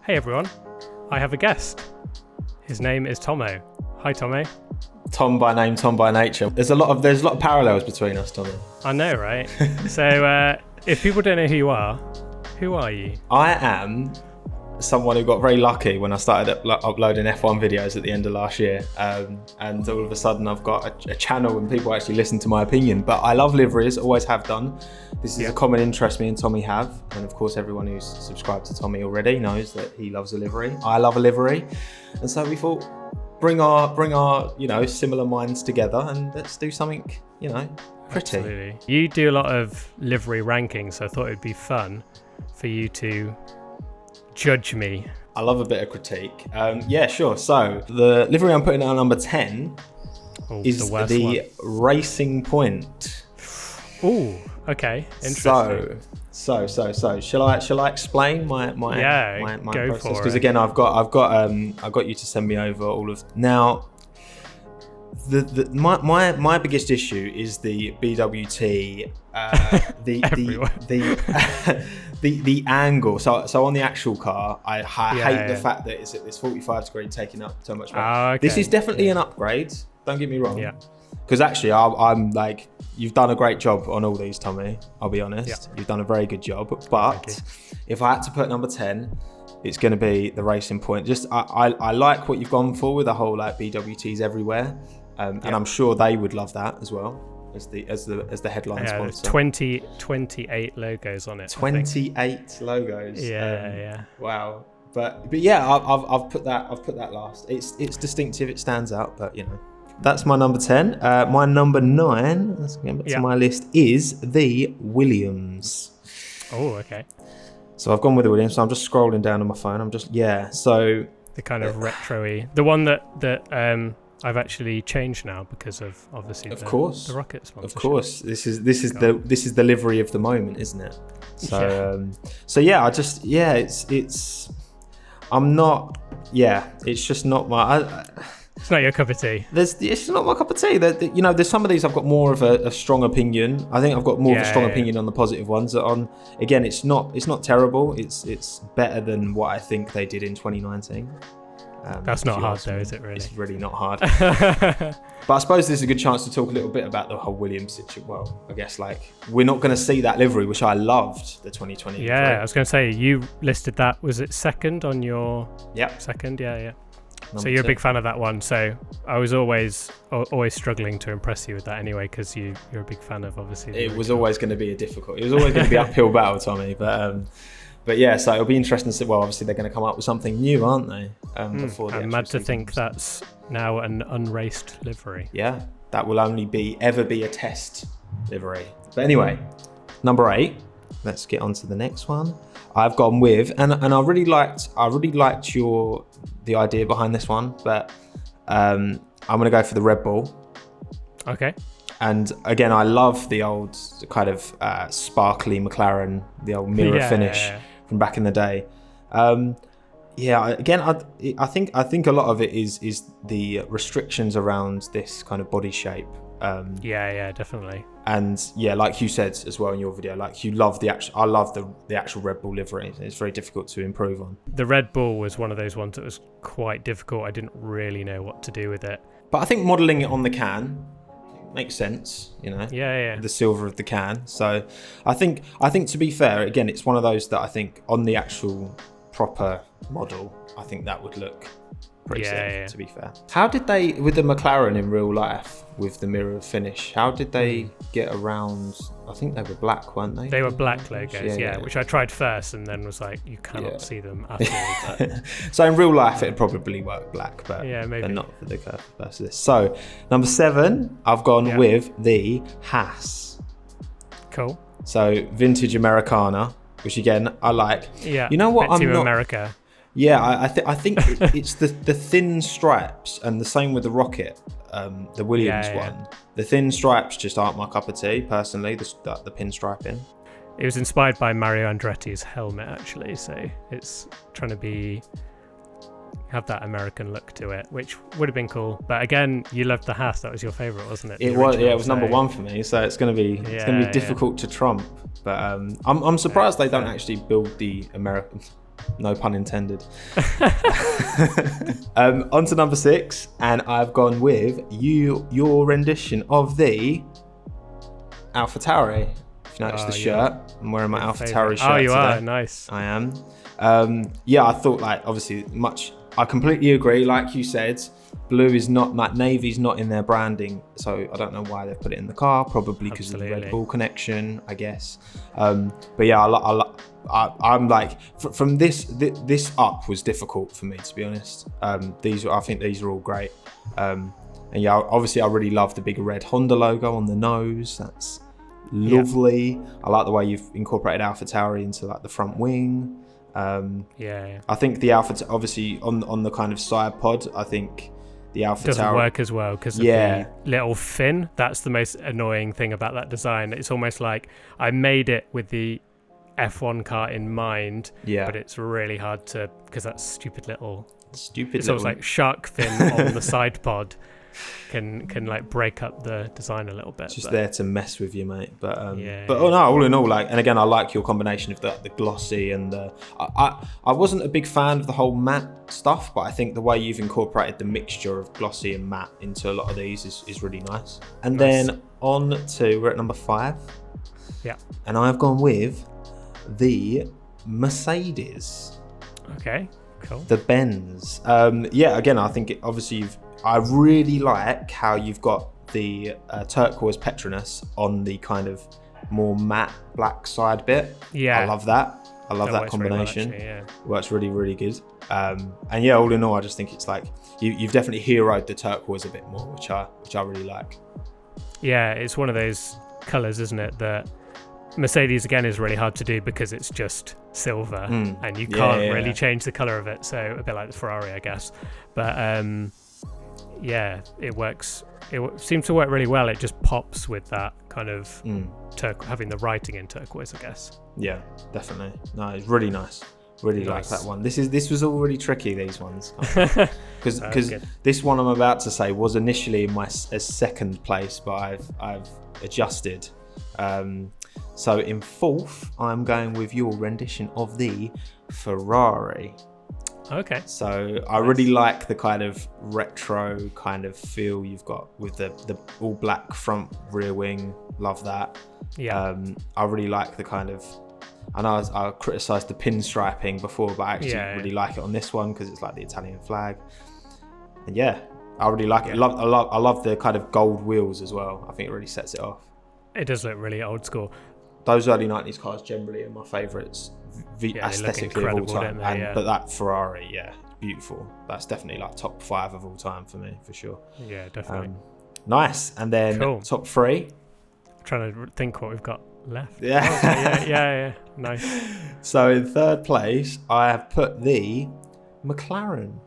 Hey everyone, I have a guest. His name is Tommo. Hi Tommo. Tom by name, Tom by nature. There's a lot of parallels between us, Tommy. I know, right? So if people don't know who you are you? I am someone who got very lucky when I started uploading F1 videos at the end of last year, and all of a sudden I've got a channel and people actually listen to my opinion. But I love liveries, always have done. This is a common interest me and Tommy have, and of course everyone who's subscribed to Tommy already knows that he loves a livery. I love a livery, and so we thought bring our similar minds together and let's do something pretty. Absolutely. You do a lot of livery rankings, so I thought it'd be fun for you to judge me. I love a bit of critique. Yeah, sure. So the livery I'm putting at number 10 is the Racing Point. Oh, okay. Interesting. So shall I explain my go process? For because it. again I've got you to send me over all of now. My biggest issue is the BWT, the angle. So on the actual car, I hate the fact that it's at this 45 degree taking up so much space. Okay. This is definitely an upgrade. Don't get me wrong. Yeah. Because actually, I'm like, you've done a great job on all these, Tommy. I'll be honest. Yeah. You've done a very good job. But if I had to put number 10, it's going to be the Racing Point. Just I like what you've gone for with the whole like BWTs everywhere, and I'm sure they would love that as well as the headline sponsor. 28 logos on it. 28 logos. Yeah. Wow. But yeah, I've put that last. It's distinctive. It stands out. But that's my number 10. My number 9. Let's get back to my list. Is the Williams. Oh, okay. So I've gone with the Williams. So I'm just scrolling down on my phone. So the kind of retro-y, the one that I've actually changed now because of obviously the rocket sponsorship. Of course, this is the livery of the moment, isn't it? It's just not my. It's not your cup of tea. It's not my cup of tea. There's some of these I've got more of a strong opinion. I think I've got more of a strong opinion on the positive ones. Again, it's not terrible. It's better than what I think they did in 2019. That's not hard though, is it really? It's really not hard. But I suppose this is a good chance to talk a little bit about the whole Williams situation. Well, I guess we're not going to see that livery, which I loved, the 2020 livery. Yeah, I was going to say, you listed that, was it second on your... Yeah. Second, yeah. Number so you're 2. a big fan of that one. So I was always struggling to impress you with that anyway, because you're a big fan of obviously. It was always going to be uphill battle, Tommy. But yeah, so it'll be interesting to see. Well, obviously they're going to come up with something new, aren't they? Before the I'm mad to think that's now an unraced livery. Yeah, that will only ever be a test livery. But anyway, number 8. Let's get on to the next one. I've gone with, and I really liked the idea behind this one, but I'm going to go for the Red Bull. Okay. And again, I love the old kind of sparkly McLaren, the old mirror finish from back in the day. Again, I think a lot of it is the restrictions around this kind of body shape. Definitely. And like you said as well in your video, like you love I love the actual Red Bull livery. It's very difficult to improve on. The Red Bull was one of those ones that was quite difficult. I didn't really know what to do with it. But I think modelling it on the can makes sense, Yeah. The silver of the can. So I think to be fair, again, it's one of those that I think on the actual proper model, I think that would look pretty sick, to be fair. How did they, with the McLaren in real life, with the mirror finish, how did they get around? I think they were black, weren't they? They were black logos, which I tried first and then was like, you cannot see them at all. But... So in real life, it'd probably work black, but maybe not for the purpose of this. So number 7, I've gone with the HAAS. Cool. So vintage Americana, which again, I like. Yeah, you know what? I'm not... America. Yeah, I think it's the thin stripes, and the same with the Rocket, the Williams one. The thin stripes just aren't my cup of tea, personally, the pinstriping. It was inspired by Mario Andretti's helmet, actually, so it's trying to have that American look to it, which would have been cool. But again, you loved the HAAS. That was your favourite, wasn't it? It was number 1 for me, so it's going to be difficult to trump. But I'm surprised they don't actually build the American. No pun intended. On to number 6, and I've gone with your rendition of the ALFA. If you notice the shirt, I'm wearing my ALFA shirt. Oh, you today. are? Nice. I am. Yeah, I thought, like, obviously I completely agree. Like you said, blue is not, like, navy's not in their branding, so I don't know why they put it in the car. Probably because of the Red Bull connection, I guess. But yeah, I'm like, from this up was difficult for me, to be honest. I think these are all great. And yeah, obviously I really love the big red Honda logo on the nose. That's lovely. I like the way you've incorporated ALFA into like the front wing. I think the ALFA, obviously on the kind of side pod, I think the ALFA doesn't work as well because of the little fin. That's the most annoying thing about that design. It's almost like I made it with the F1 car in mind, but it's really hard to, because that stupid little it's almost like shark fin on the side pod can like break up the design a little bit. Just there to mess with you, mate. But all in all, like, and again, I like your combination of the glossy and the. I wasn't a big fan of the whole matte stuff, but I think the way you've incorporated the mixture of glossy and matte into a lot of these is really nice. And then on to, we're at number 5. Yeah. And I've gone with the Mercedes. Okay, cool. The Benz. Again, I think I really like how you've got the turquoise Petronas on the kind of more matte black side bit. Yeah, I love that. I love that combination. Really well, actually, works really, really good. And yeah, all in all, I just think it's like you've definitely heroed the turquoise a bit more, which I really like. Yeah, it's one of those colours, isn't it, that Mercedes again is really hard to do because it's just silver and you can't really change the colour of it. So a bit like the Ferrari, I guess. But it works. It seems to work really well. It just pops with that kind of having the writing in turquoise, I guess. Yeah, definitely. No, it's really nice. Really nice. Like that one. This was all really tricky, these ones, because this one I'm about to say was initially in my second place, but I've adjusted. So in 4th, I'm going with your rendition of the Ferrari. Okay. So I really like the kind of retro kind of feel you've got with the all black front rear wing. Love that. Yeah. I really like the kind of, I know I criticised the pinstriping before, but I actually really like it on this one because it's like the Italian flag. And yeah, I really like it. I love the kind of gold wheels as well. I think it really sets it off. It does look really old school. Those early 90s cars generally are my favourites aesthetically of all time. But that Ferrari, beautiful. That's definitely like top 5 of all time for me, for sure. Yeah, definitely. Nice. And then top 3. I'm trying to think what we've got left. Yeah. Nice. So in 3rd place, I have put the McLaren.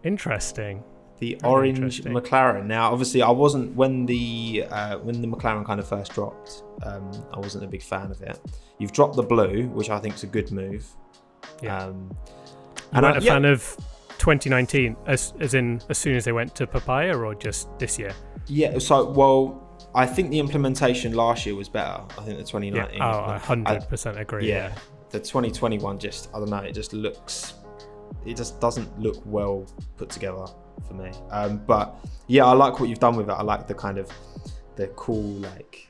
Interesting. The orange McLaren. Now, obviously, I wasn't when the McLaren kind of first dropped. I wasn't a big fan of it. You've dropped the blue, which I think is a good move. Yeah. You weren't a fan of 2019, as in as soon as they went to Papaya, or just this year? Yeah. So, I think the implementation last year was better. I think the 2019. Yeah. I 100% agree. Yeah. The 2021 just, I don't know. It just doesn't look well put together for me. But yeah, I like what you've done with it. I like the kind of the cool, like,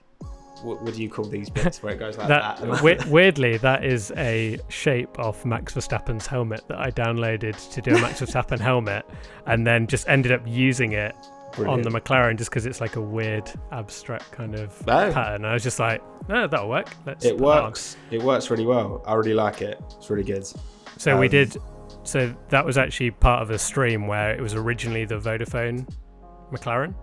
what do you call these bits where it goes like that? Weirdly, that is a shape of Max Verstappen's helmet that I downloaded to do a Max Verstappen helmet, and then just ended up using it on the McLaren just because it's like a weird abstract kind of pattern. I was just like, no, that'll work. It works. It works really well. I really like it. It's really good. So we did. So that was actually part of a stream where it was originally the Vodafone McLaren.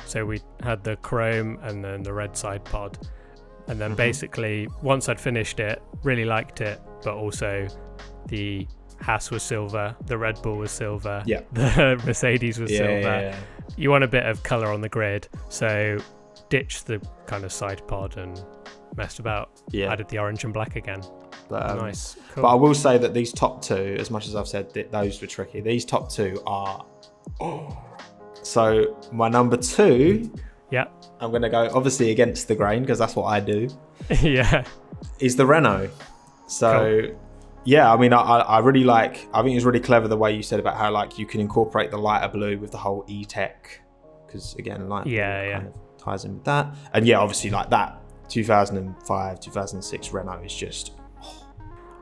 So we had the chrome and then the red side pod. And then basically, once I'd finished it, really liked it, but also the HAAS was silver, the Red Bull was silver, the Mercedes was silver. Yeah. You want a bit of colour on the grid, so ditched the kind of side pod and messed about. Added the orange and black again. But, nice. Cool. But I will say that these top 2, as much as I've said that those were tricky, these top 2 are... So my number 2, I'm going to go obviously against the grain because that's what I do. Is the Renault. So yeah, I mean, I really like, I think it's really clever the way you said about how like you can incorporate the lighter blue with the whole E-Tech, because again, light blue kind of ties in with that. And yeah, obviously like that 2005, 2006 Renault is just...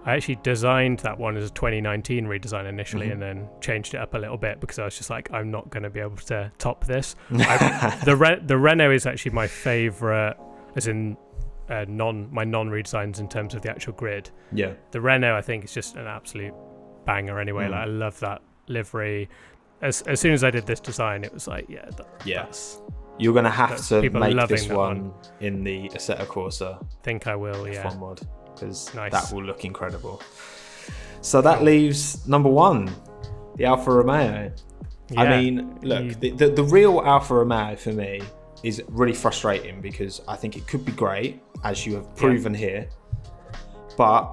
I actually designed that one as a 2019 redesign initially, and then changed it up a little bit because I was just like, I'm not going to be able to top this. The Renault is actually my favourite, as in my non-redesigns in terms of the actual grid. Yeah. The Renault, I think, is just an absolute banger anyway. Like, I love that livery. As soon as I did this design, it was like, that's... You're going to have to make this one in the Assetto Corsa. Think I will, F1 mod. Because that will look incredible. So that leaves number 1, the Alfa Romeo. I mean, look, the real Alfa Romeo for me is really frustrating because I think it could be great, as you have proven here, but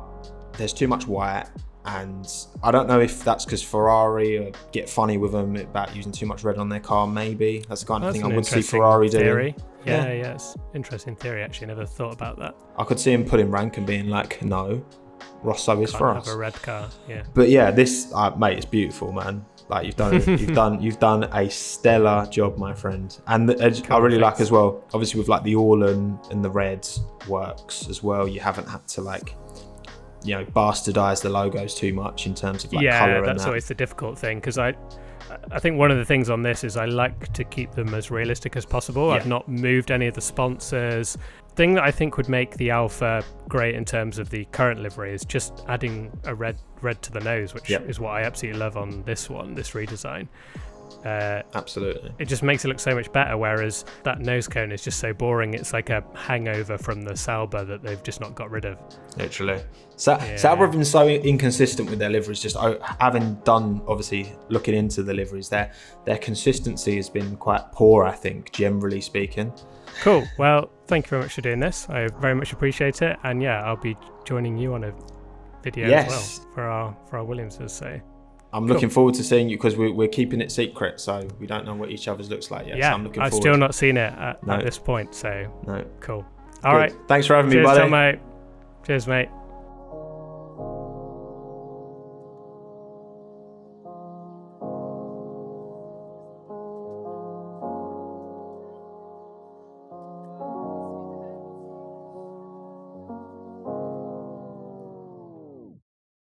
there's too much white, and I don't know if that's because Ferrari get funny with them about using too much red on their car. Maybe that's the kind of thing I would see Ferrari doing. Yeah, it's interesting theory. Actually, never thought about that. I could see him putting rank and being like, "No, Rosso is for us." Have a red car, yeah. But yeah, this mate, it's beautiful, man. Like you've done a stellar job, my friend. And I really like as well. Obviously, with like the Orlan and the reds works as well. You haven't had to like, bastardize the logos too much in terms of like color. Yeah, that's always the difficult thing because I think one of the things on this is I like to keep them as realistic as possible. I've not moved any of the sponsors. Thing that I think would make the Alfa great in terms of the current livery is just adding a red to the nose, which is what I absolutely love on this redesign. Absolutely. It just makes it look so much better, whereas that nose cone is just so boring. It's like a hangover from the Sauber that they've just not got rid of. Literally. Sauber have been so inconsistent with their liveries, just having done, obviously, looking into the liveries, their consistency has been quite poor, I think, generally speaking. Cool. Well, thank you very much for doing this. I very much appreciate it. And yeah, I'll be joining you on a video as well for our Williamses. So I'm looking forward to seeing you because we're keeping it secret, so we don't know what each other's looks like yet. Yeah, so I'm looking I've forward. still not seen it at this point. So cool. All right. Thanks for having me, buddy. Cheers, mate. Cheers, mate.